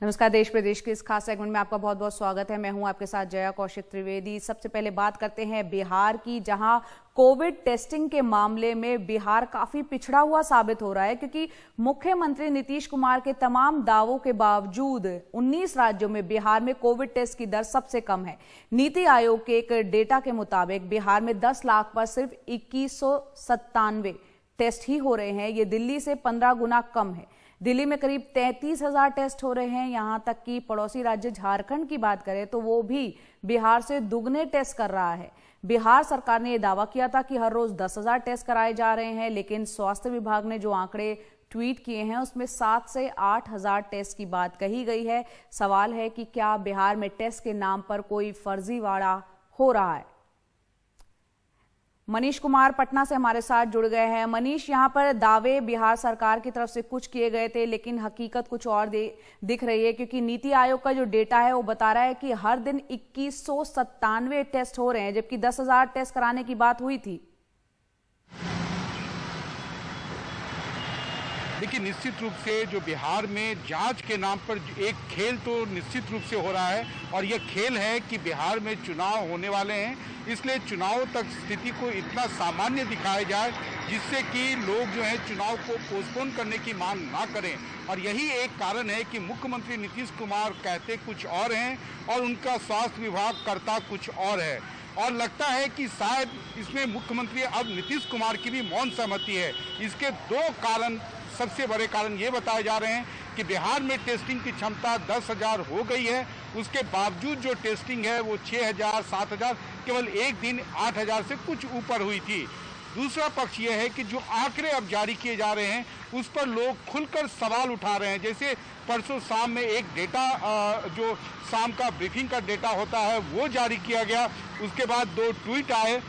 नमस्कार। देश प्रदेश के इस खास सेगमेंट में आपका बहुत बहुत स्वागत है। मैं हूं आपके साथ जया कौशिक त्रिवेदी। सबसे पहले बात करते हैं बिहार की, जहां कोविड टेस्टिंग के मामले में बिहार काफी पिछड़ा हुआ साबित हो रहा है, क्योंकि मुख्यमंत्री नीतीश कुमार के तमाम दावों के बावजूद 19 राज्यों में बिहार में कोविड टेस्ट की दर सबसे कम है। नीति आयोग के एक डेटा के मुताबिक बिहार में 10 लाख पर सिर्फ 2197 टेस्ट ही हो रहे हैं। ये दिल्ली से 15 गुना कम है। दिल्ली में करीब 33,000 टेस्ट हो रहे हैं। यहां तक कि पड़ोसी राज्य झारखंड की बात करें तो वो भी बिहार से दुगने टेस्ट कर रहा है। बिहार सरकार ने यह दावा किया था कि हर रोज 10,000 टेस्ट कराए जा रहे हैं, लेकिन स्वास्थ्य विभाग ने जो आंकड़े ट्वीट किए हैं उसमें 7 से 8,000 टेस्ट की बात कही गई है। सवाल है कि क्या बिहार में टेस्ट के नाम पर कोई फर्जीवाड़ा हो रहा है। मनीष कुमार पटना से हमारे साथ जुड़ गए हैं। मनीष, यहां पर दावे बिहार सरकार की तरफ से कुछ किए गए थे, लेकिन हकीकत कुछ और दिख रही है, क्योंकि नीति आयोग का जो डेटा है वो बता रहा है कि हर दिन 2197 टेस्ट हो रहे हैं, जबकि 10,000 टेस्ट कराने की बात हुई थी। देखिए, निश्चित रूप से जो बिहार में जांच के नाम पर एक खेल तो निश्चित रूप से हो रहा है, और यह खेल है कि बिहार में चुनाव होने वाले हैं, इसलिए चुनाव तक स्थिति को इतना सामान्य दिखाया जाए जिससे कि लोग जो है चुनाव को पोस्टपोन करने की मांग ना करें। और यही एक कारण है कि मुख्यमंत्री नीतीश कुमार कहते कुछ और हैं और उनका स्वास्थ्य विभाग करता कुछ और है। और लगता है कि शायद इसमें मुख्यमंत्री अब नीतीश कुमार की भी मौन सहमति है। इसके दो कारण, सबसे बड़े कारण ये बताए जा रहे हैं कि बिहार में टेस्टिंग की क्षमता 10,000 हो गई है, उसके बावजूद जो टेस्टिंग है वो 6,000, 7,000, केवल एक दिन 8,000 से कुछ ऊपर हुई थी। दूसरा पक्ष यह है कि जो आंकड़े अब जारी किए जा रहे हैं उस पर लोग खुलकर सवाल उठा रहे हैं। जैसे परसों शाम में एक डेटा, जो शाम का ब्रीफिंग का डेटा होता है, वो जारी किया गया। उसके बाद 2 ट्वीट आए।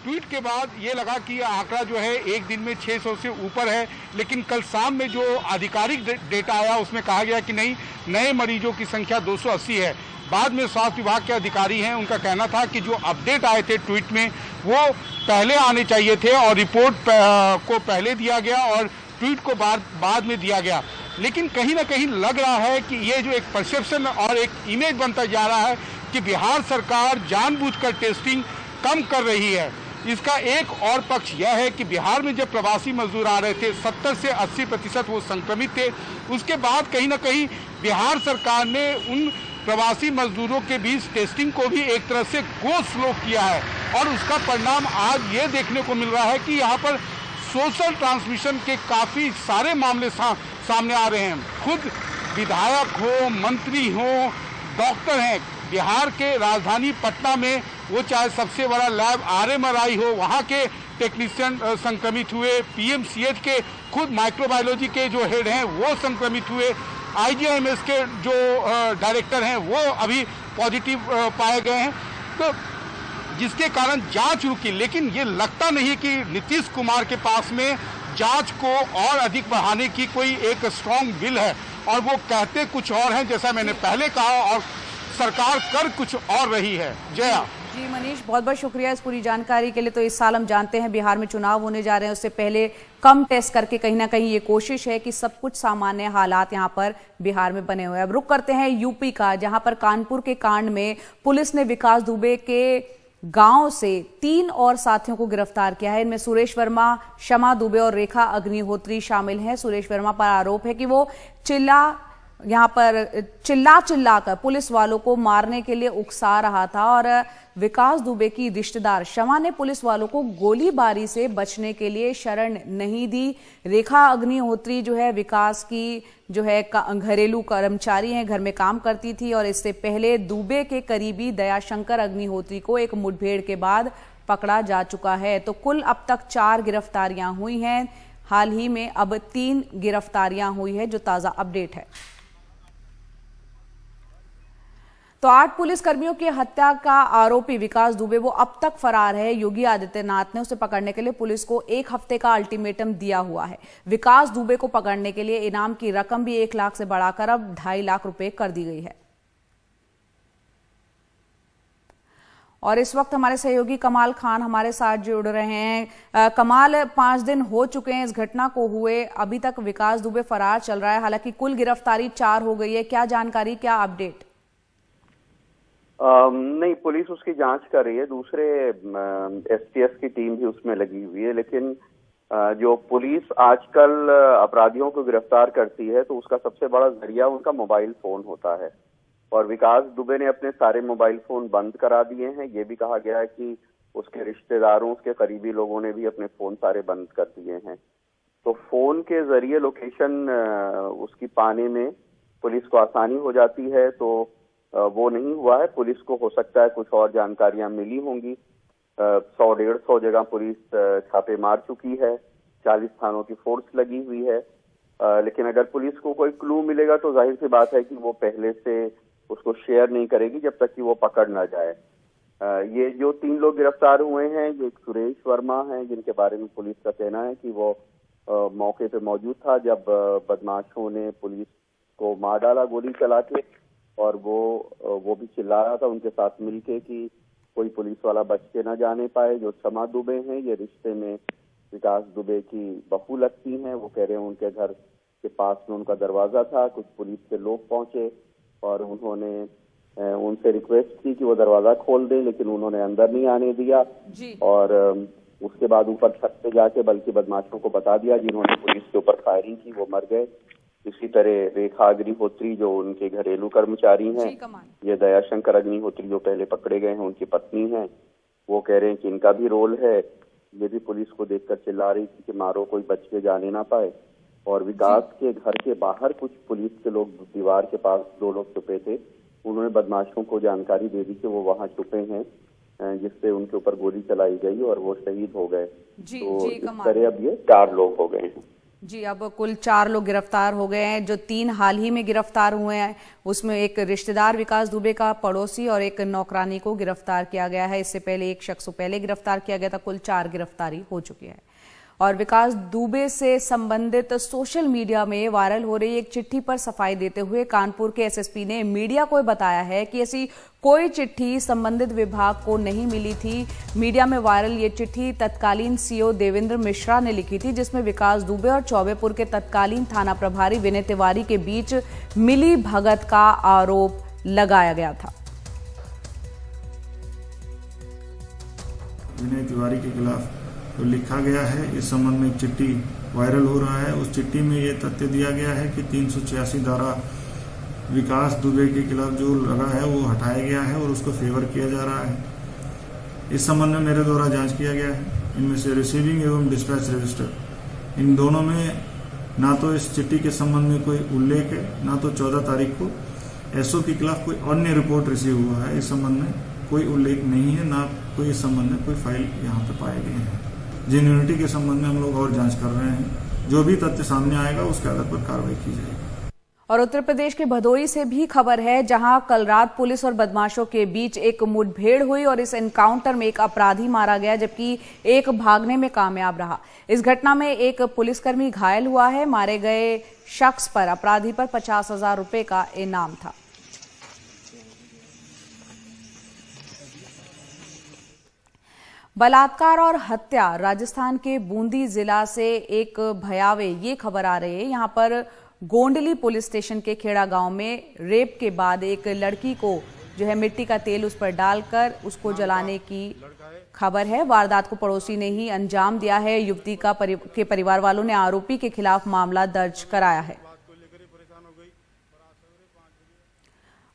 ट्वीट के बाद ये लगा कि यह आंकड़ा जो है एक दिन में 600 से ऊपर है, लेकिन कल शाम में जो आधिकारिक डेटा आया उसमें कहा गया कि नहीं, नए मरीजों की संख्या 280 है। बाद में स्वास्थ्य विभाग के अधिकारी हैं, उनका कहना था कि जो अपडेट आए थे ट्वीट में वो पहले आने चाहिए थे और रिपोर्ट को पहले दिया गया और ट्वीट को बाद में दिया गया। लेकिन कहीं ना कहीं लग रहा है कि ये जो एक परसेप्शन और एक इमेज बनता जा रहा है कि बिहार सरकार जानबूझकर टेस्टिंग कम कर रही है। इसका एक और पक्ष यह है कि बिहार में जब प्रवासी मजदूर आ रहे थे 70 से 80% वो संक्रमित थे। उसके बाद कहीं ना कहीं बिहार सरकार ने उन प्रवासी मजदूरों के बीच टेस्टिंग को भी एक तरह से गो स्लो किया है, और उसका परिणाम आज ये देखने को मिल रहा है कि यहाँ पर सोशल ट्रांसमिशन के काफ़ी सारे मामले सामने आ रहे हैं। खुद विधायक हो, मंत्री हो, डॉक्टर हैं, बिहार के राजधानी पटना में वो चाहे सबसे बड़ा लैब RMRI हो, वहाँ के टेक्नीशियन संक्रमित हुए। PMCH के खुद माइक्रोबायोलॉजी के जो हेड हैं वो संक्रमित हुए। IGIMS के जो डायरेक्टर हैं वो अभी पॉजिटिव पाए गए हैं, तो जिसके कारण जांच रुकी। लेकिन ये लगता नहीं कि नीतीश कुमार के पास में जांच को और अधिक बढ़ाने की कोई एक स्ट्रॉन्ग विल है, और वो कहते कुछ और हैं, जैसा मैंने पहले कहा, और सरकार कर कुछ और रही है। जया जी मनीष, बहुत बहुत शुक्रिया इस पूरी जानकारी के लिए। तो इस साल हम जानते हैं बिहार में चुनाव होने जा रहे हैं, उससे पहले कम टेस्ट करके कहीं ना कहीं ये कोशिश है कि सब कुछ सामान्य हालात यहाँ पर बिहार में बने हुए हैं। अब रुक करते हैं यूपी का, जहां पर कानपुर के कांड में पुलिस ने विकास दुबे के गांव से 3 और साथियों को गिरफ्तार किया है। इनमें सुरेश वर्मा, शमा दुबे और रेखा अग्निहोत्री शामिल हैं। सुरेश वर्मा पर आरोप है कि वो चिल्ला कर पुलिस वालों को मारने के लिए उकसा रहा था, और विकास दुबे की रिश्तेदार शमा ने पुलिस वालों को गोलीबारी से बचने के लिए शरण नहीं दी। रेखा अग्निहोत्री जो है विकास की जो है घरेलू कर्मचारी हैं, घर में काम करती थी, और इससे पहले दुबे के करीबी दयाशंकर अग्निहोत्री को एक मुठभेड़ के बाद पकड़ा जा चुका है। तो कुल अब तक 4 गिरफ्तारियां हुई हैं। हाल ही में अब 3 गिरफ्तारियां हुई है, जो ताजा अपडेट है। तो 8 पुलिसकर्मियों की हत्या का आरोपी विकास दुबे वो अब तक फरार है। योगी आदित्यनाथ ने उसे पकड़ने के लिए पुलिस को 1 हफ्ते का अल्टीमेटम दिया हुआ है। विकास दुबे को पकड़ने के लिए इनाम की रकम भी 1 लाख से बढ़ाकर अब 2.5 लाख रुपए कर दी गई है। और इस वक्त हमारे सहयोगी कमाल खान हमारे साथ जुड़ रहे हैं। कमाल, 5 दिन हो चुके हैं इस घटना को हुए, अभी तक विकास दुबे फरार चल रहा है, हालांकि कुल गिरफ्तारी 4 हो गई है। क्या जानकारी, क्या अपडेट? नहीं, पुलिस उसकी जांच कर रही है। दूसरे एसटीएफ की टीम भी उसमें लगी हुई है, लेकिन जो पुलिस आजकल अपराधियों को गिरफ्तार करती है तो उसका सबसे बड़ा जरिया उनका मोबाइल फोन होता है। और विकास दुबे ने अपने सारे मोबाइल फोन बंद करा दिए हैं। ये भी कहा गया है कि उसके रिश्तेदारों, उसके करीबी लोगों ने भी अपने फोन सारे बंद कर दिए हैं। तो फोन के जरिए लोकेशन उसकी पाने में पुलिस को आसानी हो जाती है। तो वो नहीं हुआ है। पुलिस को हो सकता है कुछ और जानकारियां मिली होंगी। 100-150 जगह पुलिस छापे मार चुकी है, 40 थानों की फोर्स लगी हुई है। लेकिन अगर पुलिस को कोई क्लू मिलेगा तो जाहिर सी बात है कि वो पहले से उसको शेयर नहीं करेगी जब तक कि वो पकड़ ना जाए। ये जो 3 लोग गिरफ्तार हुए हैं, ये एक सुरेश वर्मा हैं, जिनके बारे में पुलिस का कहना है कि वो मौके पे मौजूद था जब बदमाशों ने पुलिस को मार डाला गोली चला के। और वो भी चिल्ला रहा था उनके साथ मिलके कि कोई पुलिस वाला बच के ना जाने पाए। जो क्षमा दुबे हैं, ये रिश्ते में विकास दुबे की बहू लगती हैं। वो कह रहे हैं उनके घर के पास में उनका दरवाजा था, कुछ पुलिस के लोग पहुंचे और उन्होंने उनसे रिक्वेस्ट की कि वो दरवाजा खोल दें, लेकिन उन्होंने अंदर नहीं आने दिया। और उसके बाद ऊपर छत पे जाके बल्कि बदमाशों को बता दिया जिन्होंने पुलिस के ऊपर फायरिंग की वो मर गए। इसी तरह रेखा अग्निहोत्री जो उनके घरेलू कर्मचारी हैं, ये दयाशंकर अग्निहोत्री जो पहले पकड़े गए हैं उनकी पत्नी हैं, वो कह रहे हैं कि इनका भी रोल है। ये भी पुलिस को देखकर चिल्ला रही थी कि मारो, कोई बच के जाने ना पाए। और विकास के घर के बाहर कुछ पुलिस के लोग दीवार के पास 2 लोग छुपे थे, उन्होंने बदमाशों को जानकारी दे दी कि वो वहां छुपे हैं, जिससे उनके ऊपर गोली चलाई गई और वो शहीद हो गए। तो इस तरह अब ये 4 लोग हो गए हैं। जी, अब कुल 4 लोग गिरफ्तार हो गए हैं। जो 3 हाल ही में गिरफ्तार हुए हैं उसमें एक रिश्तेदार विकास दुबे का पड़ोसी और एक नौकरानी को गिरफ्तार किया गया है। इससे पहले एक शख्स को पहले गिरफ्तार किया गया था। कुल 4 गिरफ्तारी हो चुकी है। और विकास दुबे से संबंधित सोशल मीडिया में वायरल हो रही एक चिट्ठी पर सफाई देते हुए कानपुर के एसएसपी ने मीडिया को बताया है कि ऐसी कोई चिट्ठी संबंधित विभाग को नहीं मिली थी। मीडिया में वायरल ये चिट्ठी तत्कालीन सीओ देवेंद्र मिश्रा ने लिखी थी, जिसमें विकास दुबे और चौबेपुर के तत्कालीन थाना प्रभारी विनय तिवारी के बीच मिली भगत का आरोप लगाया गया था। विनय तिवारी के खिलाफ तो लिखा गया है। इस संबंध में एक चिट्ठी वायरल हो रहा है। उस चिट्ठी में ये तथ्य दिया गया है कि 386 धारा विकास दुबे के खिलाफ जो लगा है वो हटाया गया है और उसको फेवर किया जा रहा है। इस संबंध में मेरे द्वारा जांच किया गया है। इनमें से रिसीविंग एवं डिस्पैच रजिस्टर, इन दोनों में ना तो इस चिट्ठी के संबंध में कोई उल्लेख है, ना तो 14 तारीख को एसओ के खिलाफ कोई अन्य रिपोर्ट रिसीव हुआ है। इस संबंध में कोई उल्लेख नहीं है, ना कोई इस संबंध में कोई फाइल यहाँ पे पाए गए हैं। जेन्युइनिटी के संबंध में हम लोग और जांच कर रहे हैं। जो भी तथ्य सामने आएगा उसके आधार पर कार्रवाई की जाएगी। और उत्तर प्रदेश के भदोही से भी खबर है, जहां कल रात पुलिस और बदमाशों के बीच एक मुठभेड़ हुई और इस एनकाउंटर में एक अपराधी मारा गया जबकि एक भागने में कामयाब रहा। इस घटना में एक पुलिसकर्मी घायल हुआ है। मारे गए शख्स पर, अपराधी पर 50,000 रुपए का इनाम था। बलात्कार और हत्या, राजस्थान के बूंदी जिला से एक भयावह ये खबर आ रही है। यहां पर गोंडली पुलिस स्टेशन के खेड़ा गांव में रेप के बाद एक लड़की को जो है मिट्टी का तेल उस पर डालकर उसको जलाने की खबर है। वारदात को पड़ोसी ने ही अंजाम दिया है। युवती के परिवार वालों ने आरोपी के खिलाफ मामला दर्ज कराया है।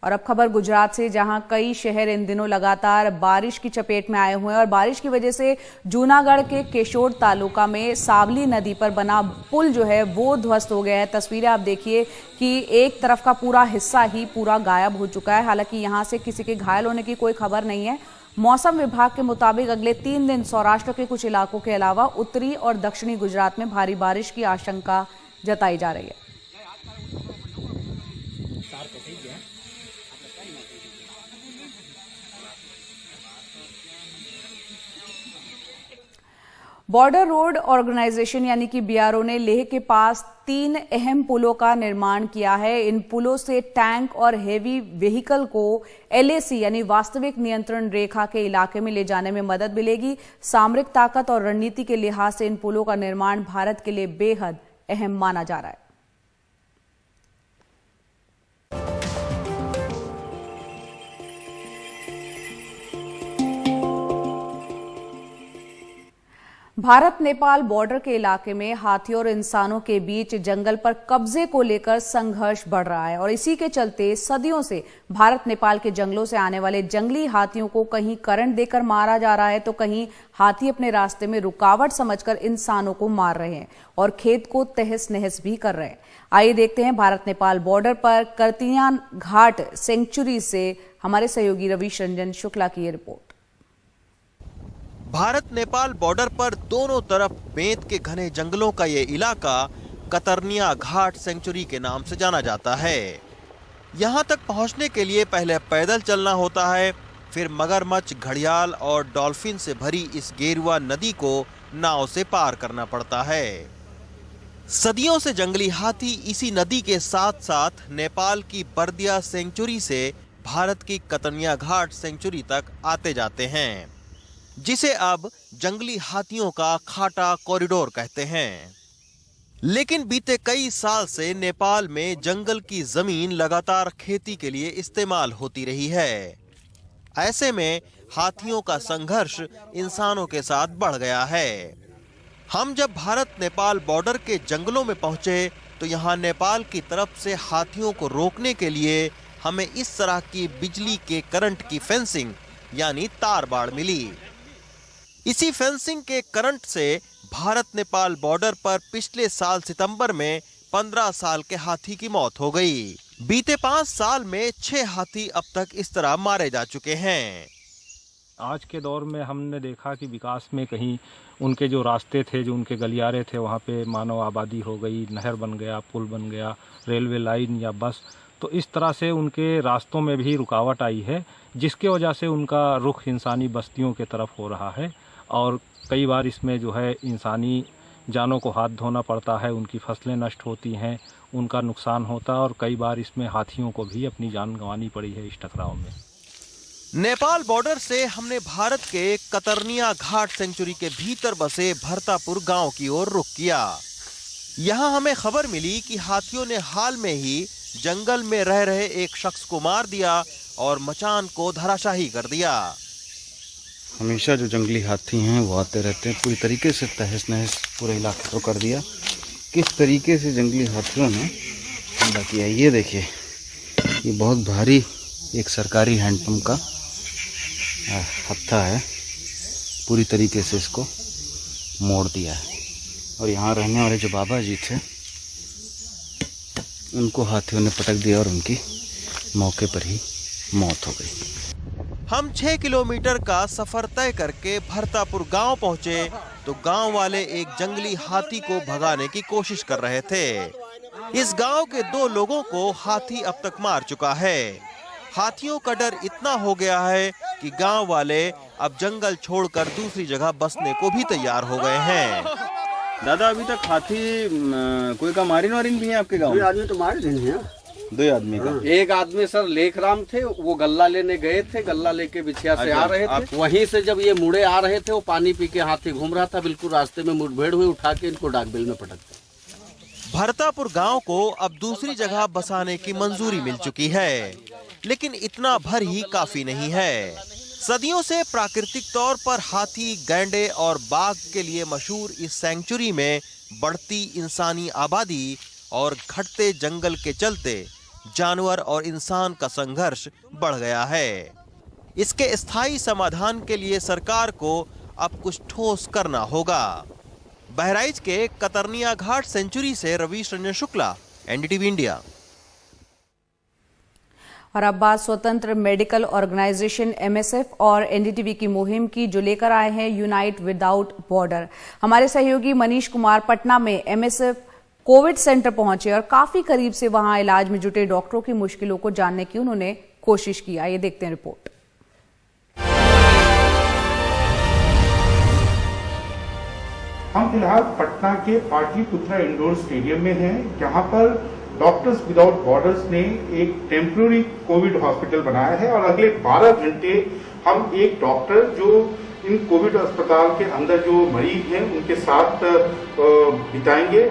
और अब खबर गुजरात से, जहां कई शहर इन दिनों लगातार बारिश की चपेट में आए हुए हैं और बारिश की वजह से जूनागढ़ के केशोर तालुका में सावली नदी पर बना पुल जो है वो ध्वस्त हो गया है। तस्वीरें आप देखिए कि एक तरफ का पूरा हिस्सा ही पूरा गायब हो चुका है। हालांकि यहां से किसी के घायल होने की कोई खबर नहीं है। मौसम विभाग के मुताबिक अगले 3 दिन सौराष्ट्र के कुछ इलाकों के अलावा उत्तरी और दक्षिणी गुजरात में भारी बारिश की आशंका जताई जा रही है। बॉर्डर रोड ऑर्गेनाइजेशन यानी कि बीआरओ ने लेह के पास 3 अहम पुलों का निर्माण किया है। इन पुलों से टैंक और हेवी व्हीकल को एलएसी यानी वास्तविक नियंत्रण रेखा के इलाके में ले जाने में मदद मिलेगी। सामरिक ताकत और रणनीति के लिहाज से इन पुलों का निर्माण भारत के लिए बेहद अहम माना जा रहा है। भारत नेपाल बॉर्डर के इलाके में हाथियों और इंसानों के बीच जंगल पर कब्जे को लेकर संघर्ष बढ़ रहा है और इसी के चलते सदियों से भारत नेपाल के जंगलों से आने वाले जंगली हाथियों को कहीं करंट देकर मारा जा रहा है तो कहीं हाथी अपने रास्ते में रुकावट समझकर इंसानों को मार रहे हैं और खेत को तहस नहस भी कर रहे हैं। आइए देखते हैं भारत नेपाल बॉर्डर पर कर्तियां घाट सेंचुरी से हमारे सहयोगी रवीश रंजन शुक्ला की ये रिपोर्ट। भारत नेपाल बॉर्डर पर दोनों तरफ बेंत के घने जंगलों का ये इलाका कतरनिया घाट सेंचुरी के नाम से जाना जाता है। यहाँ तक पहुँचने के लिए पहले पैदल चलना होता है, फिर मगरमच्छ, घड़ियाल और डॉल्फिन से भरी इस गेरुआ नदी को नाव से पार करना पड़ता है। सदियों से जंगली हाथी इसी नदी के साथ साथ नेपाल की बर्दिया सेंचुरी से भारत की कतरनिया घाट सेंचुरी तक आते जाते हैं, जिसे अब जंगली हाथियों का खाटा कॉरिडोर कहते हैं। लेकिन बीते कई साल से नेपाल में जंगल की जमीन लगातार खेती के लिए इस्तेमाल होती रही है। ऐसे में हाथियों का संघर्ष इंसानों के साथ बढ़ गया है। हम जब भारत नेपाल बॉर्डर के जंगलों में पहुंचे तो यहाँ नेपाल की तरफ से हाथियों को रोकने के लिए हमें इस तरह की बिजली के करंट की फेंसिंग यानी तार बाड़ मिली। इसी फेंसिंग के करंट से भारत नेपाल बॉर्डर पर पिछले साल सितंबर में 15 साल के हाथी की मौत हो गई। बीते 5 साल में 6 हाथी अब तक इस तरह मारे जा चुके हैं। आज के दौर में हमने देखा कि विकास में कहीं उनके जो रास्ते थे, जो उनके गलियारे थे, वहाँ पे मानव आबादी हो गई, नहर बन गया, पुल बन गया, रेलवे लाइन या बस, तो इस तरह से उनके रास्तों में भी रुकावट आई है, जिसके वजह से उनका रुख इंसानी बस्तियों के तरफ हो रहा है और कई बार इसमें जो है इंसानी जानों को हाथ धोना पड़ता है, उनकी फसलें नष्ट होती हैं, उनका नुकसान होता है और कई बार इसमें हाथियों को भी अपनी जान गंवानी पड़ी है इस टकराव में। नेपाल बॉर्डर से हमने भारत के कतरनिया घाट सेंचुरी के भीतर बसे भरतापुर गांव की ओर रुख किया। यहां हमें खबर मिली कि हाथियों ने हाल में ही जंगल में रह रहे एक शख्स को मार दिया और मचान को धराशाही कर दिया। हमेशा जो जंगली हाथी हैं वो आते रहते हैं, पूरी तरीके से तहस नहस पूरे इलाके को कर दिया। किस तरीके से जंगली हाथियों ने हमला किया, ये देखिए, ये बहुत भारी एक सरकारी हैंडपम्प का हत्था है, पूरी तरीके से इसको मोड़ दिया है। और यहाँ रहने वाले जो बाबा जी थे उनको हाथियों ने पटक दिया और उनकी मौके पर ही मौत हो गई। हम 6 किलोमीटर का सफर तय करके भरतापुर गांव पहुंचे तो गांव वाले एक जंगली हाथी को भगाने की कोशिश कर रहे थे। इस गांव के 2 लोगों को हाथी अब तक मार चुका है। हाथियों का डर इतना हो गया है कि गांव वाले अब जंगल छोड़कर दूसरी जगह बसने को भी तैयार हो गए हैं। दादा, अभी तक हाथी कोई का मारिन वारिन भी है आपके गाँव में? 2 आदमी तो मारे देने हैं। 2 आदमी का? एक आदमी सर लेखराम थे, वो गल्ला लेने गए थे, गल्ला लेके बिछिया से आ रहे थे। वहीं से जब ये मुड़े आ रहे थे, वो पानी पी के हाथी घूम रहा था, बिल्कुल रास्ते में मुठभेड़ हुई, उठा के इनको डाकबिल में पटक दिया। भरतापुर गांव को अब दूसरी जगह बसाने की मंजूरी मिल चुकी है, लेकिन इतना भर ही काफी नहीं है। सदियों से प्राकृतिक तौर पर हाथी, गैंडे और बाघ के लिए मशहूर इस सेंचुरी में बढ़ती इंसानी आबादी और घटते जंगल के चलते जानवर और इंसान का संघर्ष बढ़ गया है। इसके स्थायी समाधान के लिए सरकार को अब कुछ ठोस करना होगा। बहराइच के कतरनिया घाट सेंचुरी से रवीश रंजन शुक्ला, एनडीटीवी इंडिया। और अब बात स्वतंत्र मेडिकल ऑर्गेनाइजेशन एमएसएफ और एनडीटीवी की मुहिम की, जो लेकर आए हैं यूनाइट विदाउट बॉर्डर। हमारे सहयोगी मनीष कुमार पटना में एमएसएफ कोविड सेंटर पहुंचे और काफी करीब से वहां इलाज में जुटे डॉक्टरों की मुश्किलों को जानने की उन्होंने कोशिश की। आइए देखते हैं रिपोर्ट। हम फिलहाल पटना के पाटलिपुत्रा इंडोर स्टेडियम में हैं, जहां पर डॉक्टर्स विदाउट बॉर्डर्स ने एक टेम्पररी कोविड हॉस्पिटल बनाया है और अगले 12 घंटे हम एक डॉक्टर जो इन कोविड अस्पताल के अंदर जो मरीज हैं उनके साथ बिताएंगे।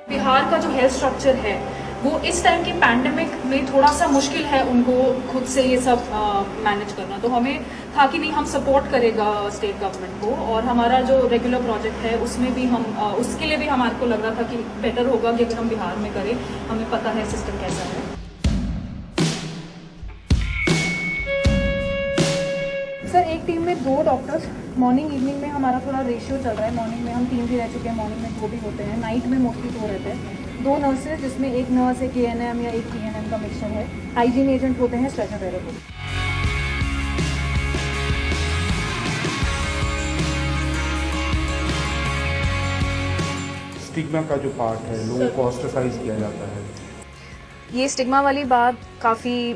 बिहार का जो हेल्थ स्ट्रक्चर है वो इस टाइम की पैंडेमिक में थोड़ा सा मुश्किल है उनको खुद से ये सब मैनेज करना, तो हमें था कि नहीं हम सपोर्ट करेगा स्टेट गवर्नमेंट को, और हमारा जो रेगुलर प्रोजेक्ट है उसमें भी हम उसके लिए भी हमारे को लग रहा था कि बेटर होगा कि अगर हम बिहार में करें, हमें पता है सिस्टम कैसा है। सर एक टीम में 2 डॉक्टर्स, मॉर्निंग इवनिंग में हमारा थोड़ा रेशियो चल रहा है, मॉर्निंग में हम 3 भी रह चुके हैं, मॉर्निंग में 2 भी होते हैं, नाइट में मोस्टली 2 रहते हैं। 2 नर्सेज जिसमें एक नर्स एक ANM या एक TNM का मिक्सचर है, हाइजीन एजेंट होते हैं, स्ट्रेचर बेरर होते हैं। स्टिग्मा का जो पार्ट है, लोगों को ऑस्ट्रेसाइज किया जाता है। ये स्टिग्मा वाली बात काफ़ी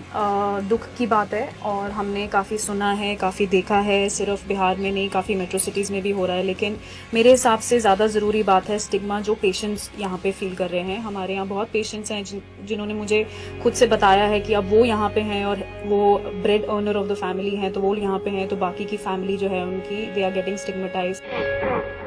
दुख की बात है और हमने काफ़ी सुना है, काफ़ी देखा है, सिर्फ बिहार में नहीं काफ़ी मेट्रो सिटीज़ में भी हो रहा है, लेकिन मेरे हिसाब से ज़्यादा ज़रूरी बात है स्टिग्मा जो पेशेंट्स यहाँ पे फील कर रहे हैं। हमारे यहाँ बहुत पेशेंट्स हैं जिन्होंने मुझे खुद से बताया है कि अब वो यहाँ पे हैं और वो bread earner of the family हैं, तो वो यहाँ पे हैं तो बाकी की फैमिली जो है उनकी दे आर गेटिंग स्टिग्मेटाइज्ड।